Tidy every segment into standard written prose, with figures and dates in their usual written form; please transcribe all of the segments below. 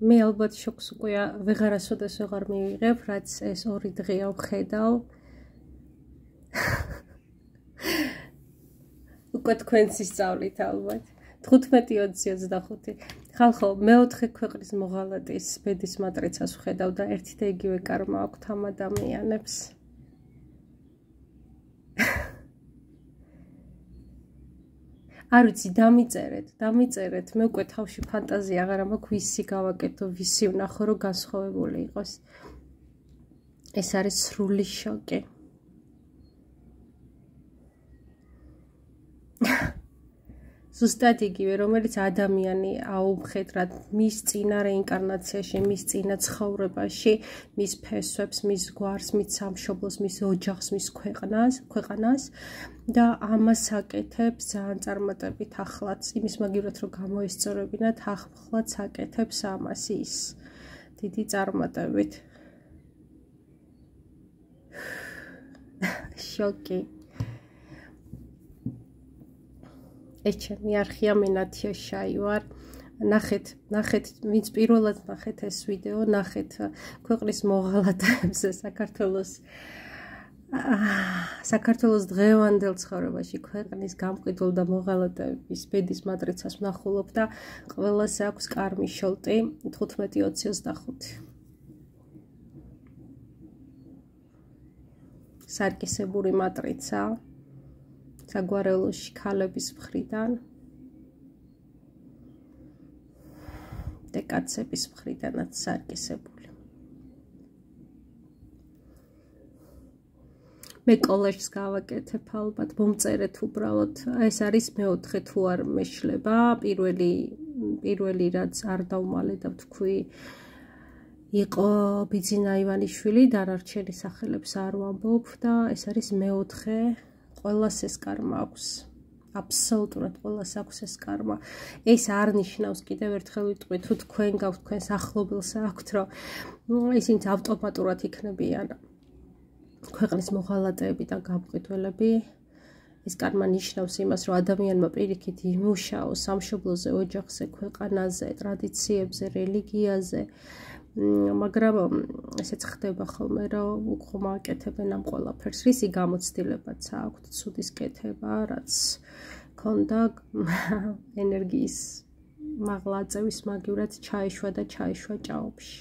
მე ალბათ შოკს უკვე ვეღარასოდეს ვეღარ მივიღებ, რაც ეს 2 დღეა ვხედავ. უკვე თქვენს ისწავლით ალბათ. 15-25. ხალხო, მეოთხე ქვეყნის მოღალატის ბედის მატრიცას ვხედავ და ერთი და იგივე კარმა აქვთ ამ ადამიანებს. არ ვიცი, დამიწერეთ, მე უკვე თავში ფანტაზია აღარ მაქვს, ვისი გავაკეთო, ვისი ვნახო, რომ განსხვავებული იყოს. ეს არის სრული შოკი. ზუსტად იგივე, რომელიც ადამიანი აუმხედრად მის წინა რეინკარნაციაში, მის წინა ცხოვრებაში, მის ფესვებს, მის გვარს, მის სამშობლოს, მის ოჯახს, მის ქვეყანას და ამას აკეთებს ძალიან წარმატებით ახლაც, იმის მაგივრად რომ გამოისწორებინათ, ახლაც აკეთებს ამას ის დიდი წარმატებით. შოკი. ეს ჩემი არხია, მე ნათია შაი ვარ. ნახეთ, ვინც პირველად ნახეთ ეს ვიდეო, ნახეთ ქვეყნის მოღალატეებზე საქართველოს დღევანდელ ცხოვრებაში ქვეყნის გამყიდულ და მოღალატეების ბედის მატრიცას ვნახულობ და ყველას აქვს კარმის შოლტი 15-25. სარკისებური მატრიცა საგვარეულოში ქალების მხრიდან და კაცების მხრიდანაც სარკისებული. მე კოლაჟს გავაკეთებ ალბათ, მომწერეთ უბრალოდ. ეს არის მეოთხე თუ არ მეშლება, პირველი რაც არ დავმალე და ვთქვი იყო ბიძინა ივანიშვილი, დანარჩენი სახელებს არ ვამბობ და ეს არის მეოთხე. ყველას ეს კარმა აქვს. აბსოლუტურად ყველას აქვს ეს კარმა. ეს არ ნიშნავს, კიდევ ერთხელ ვიტყვი, თუ თქვენ გაქვთ თქვენს ახლობელს აქვთ, რომ ისინი ავტომატურად იქნებიან ქვეყნის მოღალატეები და გამყიდველები. ეს კარმა ნიშნავს იმას, რომ ადამიანმა პირიქით იმუშაოს სამშობლოზე, ოჯახზე, ქვეყანაზე, ტრადიციებზე, რელიგიაზე. მაგრამ ესეც ხდება ხოლმე, რომ უყრმა აკეთებენ ამ ყველაფერს. რისი გამოცდილებაც აქვთ, ცუდის კეთება, რაც ქონდა ენერგიის მაღლა აწევის მაგივრად ჩაეშვა და ჩაეშვა ჭაობში.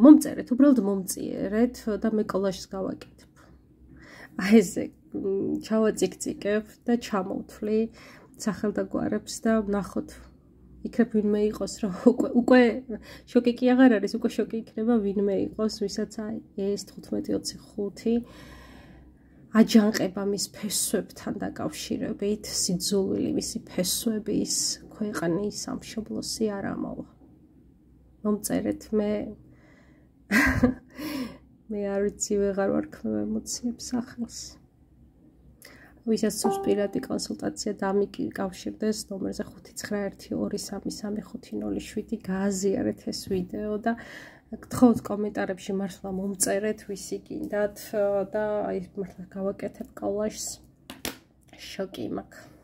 მომწერეთ, უბრალოდ მომწიერეთ და მე კოლაჟს გავაკეთებ. აი ესე ჩავაწიკწიკებ და ჩამოვთვლი სახელდაგვარებს და ვნახოთ იქნებ ვინმე იყოს, რომ უკვე შოკი კი აღარ არის, უკვე შოკი იქნება ვინმე იყოს, ვისაც ეს 15-25 აჯანყება მის ფესვებთან დაკავშირებით, სიძულვილი მისი ფესვების, ქვეყნის, სამშობლოსი არ ამოვა. მომწერეთ, მე არ ვიცი, ვეღარ ვარქმევ ემოციებს ახალს. ვისაც სურს პირადი კონსულტაცია დამიკავშირდეს ნომერზე 59123330507 გააზიარეთ ეს ვიდეო და გთხოვთ კომენტარებში მართლა მომწერეთ ვისი გინდათ და აი მართლა გავაკეთებ კოლაჟს. შოკი მაქვს.